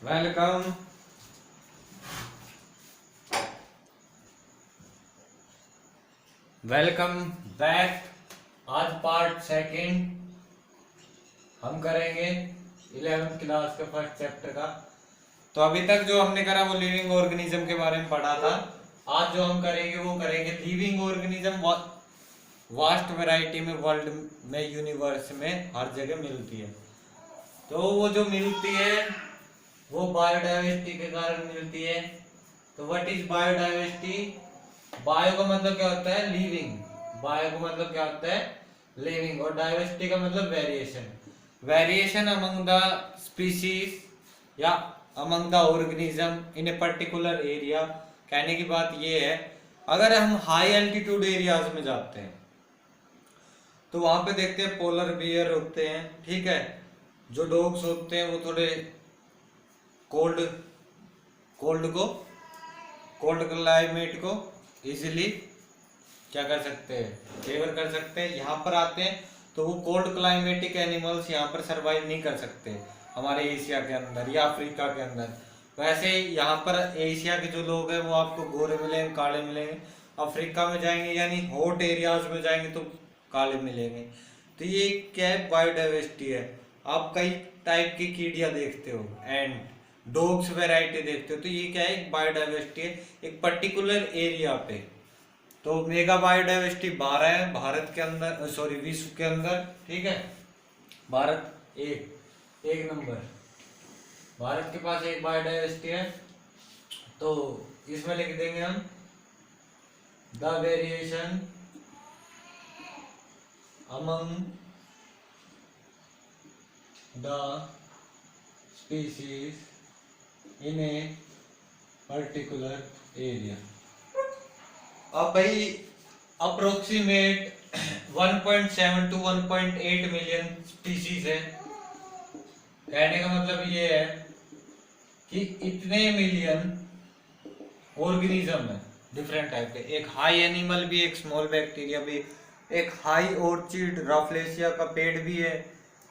Welcome. Welcome back. आज part second हम करेंगे 11th क्लास के फर्स्ट चैप्टर का। तो अभी तक जो हमने करा वो लिविंग ऑर्गेनिज्म के बारे में पढ़ा था। आज जो हम करेंगे वो करेंगे लिविंग ऑर्गेनिज्म वास्ट वैरायटी में, वर्ल्ड में, यूनिवर्स में हर जगह मिलती है। तो वो जो मिलती है वो बायोडाइवर्सिटी के कारण मिलती है। तो व्हाट इज बायोडाइवर्सिटी? बायो का मतलब क्या होता है? लिविंग। बायो का मतलब क्या होता है? लिविंग। और डाइवर्सिटी का मतलब variation. Variation among the species या among the organism in a particular area. कहने की बात ये है, अगर हम हाई एल्टीट्यूड एरियाज में जाते हैं तो वहां पे देखते हैं पोलर बियर होते हैं, ठीक है। जो डॉग्स होते हैं वो थोड़े कोल्ड कोल्ड क्लाइमेट को इजीली क्या कर सकते हैं? फेवर कर सकते हैं। यहाँ पर आते हैं तो वो कोल्ड क्लाइमेटिक एनिमल्स यहाँ पर सरवाइव नहीं कर सकते हमारे एशिया के अंदर या अफ्रीका के अंदर। वैसे यहाँ पर एशिया के जो लोग हैं वो आपको गोरे मिलेंगे, काले मिलेंगे। अफ्रीका में जाएंगे यानी हॉट एरियाज में जाएंगे तो काले मिलेंगे। तो ये क्या है? बायोडाइवर्सिटी है। आप कई टाइप की कीड़ियाँ देखते हो एंड डॉग्स वैरायटी देखते हो, तो ये क्या है? एक बायोडाइवर्सिटी है एक पर्टिकुलर एरिया पे। तो मेगा बायोडाइवर्सिटी 12 है भारत के अंदर, सॉरी विश्व के अंदर, ठीक है। भारत एक नंबर। भारत के पास एक बायोडाइवर्सिटी है। तो इसमें लिख देंगे हम the variation among the species in a particular area. अब भाई अप्रोक्सीमेट 1.7 to 1.8 मिलियन स्पीशीज है। कहने का मतलब ये है कि इतने मिलियन ऑर्गेनिज्म है डिफरेंट टाइप के। एक हाई एनिमल भी, एक स्मॉल बैक्टीरिया भी, एक हाई ऑर्चिड राफ्लेशिया का पेड़ भी है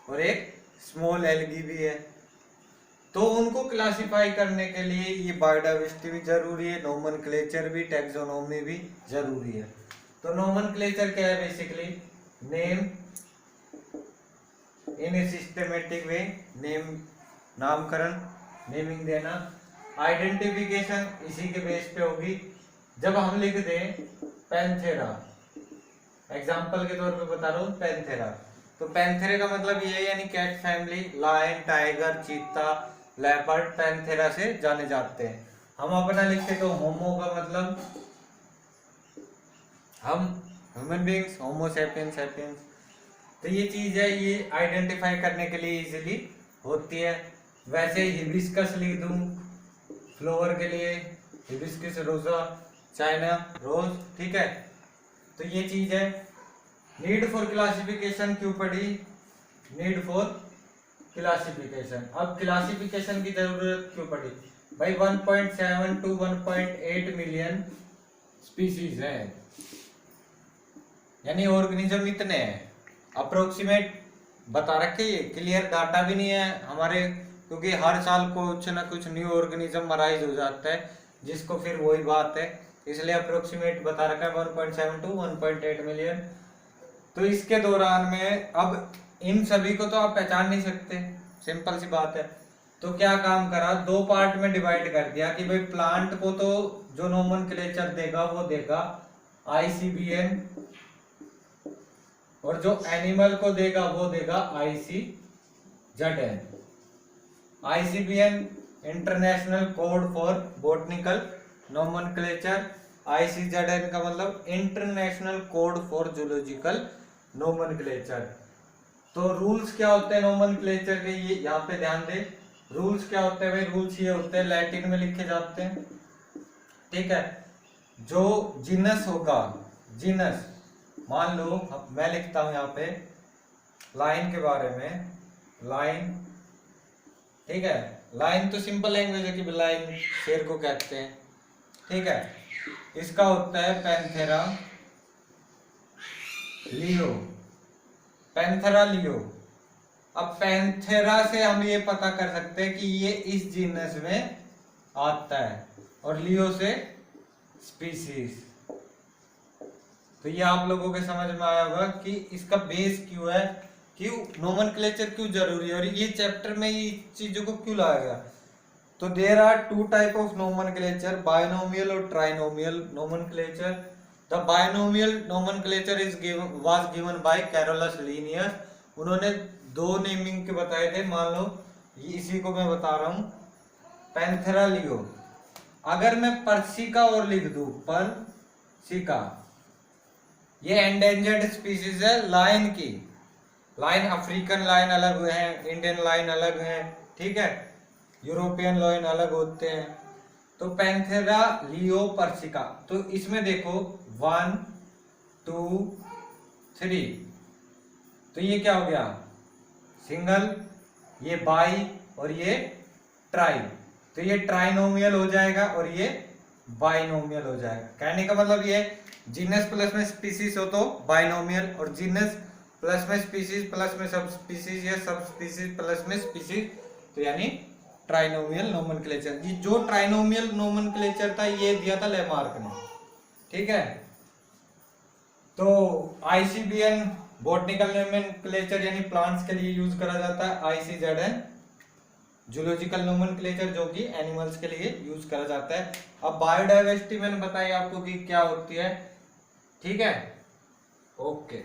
और एक स्मॉल एल्गी भी है। तो उनको क्लासिफाई करने के लिए ये बायोडाइवर्सिटी भी जरूरी है, नोमेनक्लेचर भी, टैक्सोनॉमी भी जरूरी है। तो नोमेनक्लेचर क्या है? Basically name in a systematic way, name नामकरण, नेमिंग देना। आइडेंटिफिकेशन इसी के बेस पे होगी। जब हम लिख दें पैंथेरा, एग्जाम्पल के तौर पे बता रहा हूँ पैंथेरा, तो पैंथेरा का मतलब ये है यानी कैट फैमिली, लायन, टाइगर, चीता, लेपर्ड पैंथेरा से जाने जाते हैं। हम अपना लिखते तो होमो का मतलब हम human beings, Homo sapiens sapiens. तो ये चीज है, ये आइडेंटिफाई करने के लिए इजीली होती है। वैसे हिबिस्कस लिख दूं फ्लावर के लिए, हिबिस्कस रोजा, चाइना रोज, ठीक है। तो ये चीज है। नीड फॉर क्लासिफिकेशन क्यों पड़ी? Need for classification. अब क्लासिफिकेशन की जरूरत क्यों पड़ी भाई? 1.7 to 1.8 मिलियन स्पीशीज है, यानी ऑर्गेनिज्म इतने हैं। अप्रोक्सीमेट बता रखे, ये क्लियर डाटा भी नहीं है हमारे, क्योंकि हर साल कुछ ना कुछ न्यू ऑर्गेनिज्म अराइज हो जाता है, जिसको फिर वही बात है, इसलिए अप्रोक्सीमेट बता रखा है 1.7 to 1.8 मिलियन। तो इसके दौरान में अब इन सभी को तो आप पहचान नहीं सकते, सिंपल सी बात है। तो क्या काम करा? दो पार्ट में डिवाइड कर दिया कि भाई प्लांट को तो जो नोमेनक्लेचर देगा वो देगा ICBN, और जो एनिमल को देगा वो देगा ICZN। ICBN international code for botanical nomenclature, ICZN का मतलब international code for zoological nomenclature. तो रूल्स क्या होते हैं नोमेनक्लेचर के? ये यहाँ पे ध्यान दे, रूल्स क्या होते हैं भाई? रूल्स ये होते हैं, लैटिन में लिखे जाते हैं, ठीक है। जो जीनस होगा, जीनस मान लो मैं लिखता हूं यहाँ पे लाइन के बारे में, लाइन, ठीक है। लाइन तो सिंपल लैंग्वेज है कि लाइन शेर को कहते हैं, ठीक है। इसका होता है पैंथेरा लियो, पैंथेरा लियो। अब पैंथेरा से हम ये पता कर सकते हैं कि ये इस जीनस में आता है, और लियो से स्पीसीज। तो ये आप लोगों के समझ में आया होगा कि इसका बेस क्यों है, क्यों नोमेनक्लेचर क्यों जरूरी है, और ये चैप्टर में ये चीजों को क्यों लाया गया। तो there are two type of nomenclature, binomial और trinomial nomenclature. The binomial nomenclature was given by Carolus Linnaeus. उन्होंने दो नेमिंग के बताए थे। मान लो इसी को मैं बता रहा हूं, पैंथेरा लियो। अगर मैं पर्सिका और लिख दूं, पर्सिका, ये एंडेंजर्ड स्पीसीज है लायन की। लायन, अफ्रीकन लायन अलग है, इंडियन लायन अलग है, ठीक है, यूरोपियन लायन अलग होते हैं। तो पैंथेरा लियो पर्सिका, तो इसमें देखो 1 2 3, तो ये क्या हो गया, सिंगल, ये बाई और ये ट्राई। तो ये ट्राइनोमियल हो जाएगा और ये बाइनोमियल हो जाएगा। कहने का मतलब ये जीनस प्लस में स्पीसीज हो तो बाइनोमियल, और जीनस प्लस में स्पीसीज प्लस में सब स्पीसीज, या सब स्पीसीज प्लस में स्पीसीज, तो यानी ट्राइनोमियल नोमेनक्लेचर। ये जो ट्राइनोमियल नोमेनक्लेचर था ये दिया था लेमार्क ने, ठीक है। तो आईसीबीएन बॉटनिकल नोमेनक्लेचर यानी प्लांट्स के लिए यूज करा जाता है, आईसीजेडएन जूलॉजिकल नोमेनक्लेचर जो कि एनिमल्स के लिए यूज करा जाता है। अब बायोडाइवर्सिटी मैंने बताई आपको कि क्या होती है, ठीक है, ओके।